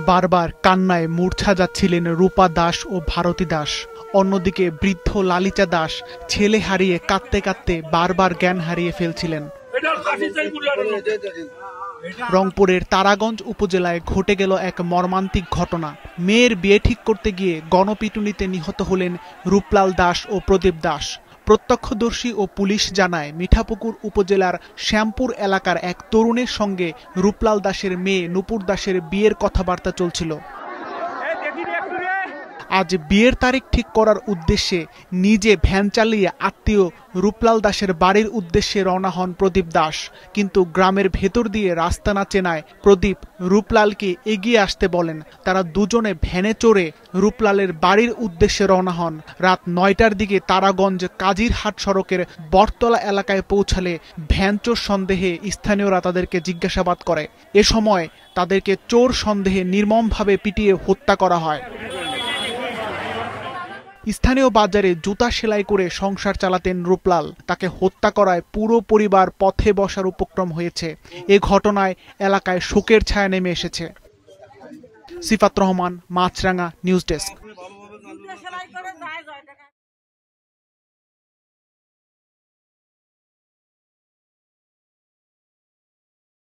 বারবার কান্নায় মূর্ছা যাচ্ছিলেন রূপা দাস ও ভারতী দাস। অন্যদিকে বৃদ্ধ লালিচা দাস ছেলে হারিয়ে কাঁদতে কাঁদতে বারবার জ্ঞান হারিয়ে ফেলছিলেন। রংপুরের তারাগঞ্জ উপজেলায় ঘটে গেল এক মর্মান্তিক ঘটনা। মেয়ের বিয়ে ঠিক করতে গিয়ে গণপিটুনিতে নিহত হলেন রূপলাল দাস ও প্রদীপ দাস। প্রত্যক্ষদর্শী ও পুলিশ জানায়, মিঠাপুকুর উপজেলার শ্যামপুর এলাকার এক তরুণের সঙ্গে রূপলাল দাসের মেয়ে নূপুর দাসের বিয়ের কথাবার্তা চলছিল। আজ বিয়ের তারিখ ঠিক করার উদ্দেশ্যে নিজে ভ্যান চালিয়ে আত্মীয় রূপলাল দাসের বাড়ির উদ্দেশ্যে রওনা হন প্রদীপ দাস। কিন্তু গ্রামের ভেতর দিয়ে রাস্তা না চেনায় প্রদীপ রূপলালকে এগিয়ে আসতে বলেন। তারা দুজনে ভ্যানে চড়ে রূপলালের বাড়ির উদ্দেশ্যে রওনা হন। রাত 9টার দিকে তারাগঞ্জ কাজিরহাট সড়কের বটতলা এলাকায় পৌঁছালে ভ্যানচোর সন্দেহে স্থানীয়রা তাদেরকে জিজ্ঞাসাবাদ করে। এ সময় তাদেরকে চোর সন্দেহে নির্মমভাবে পিটিয়ে হত্যা করা হয়। স্থানীয় বাজারে জুতা সেলাই করে সংসার চালাতেন রূপলাল। তাকে হত্যা করায় পুরো পরিবার পথে বসার উপক্রম হয়েছে। এ ঘটনায় এলাকায় শোকের ছায়া নেমে এসেছে। সিফাত রহমান, মাছরাঙা নিউজ ডেস্ক।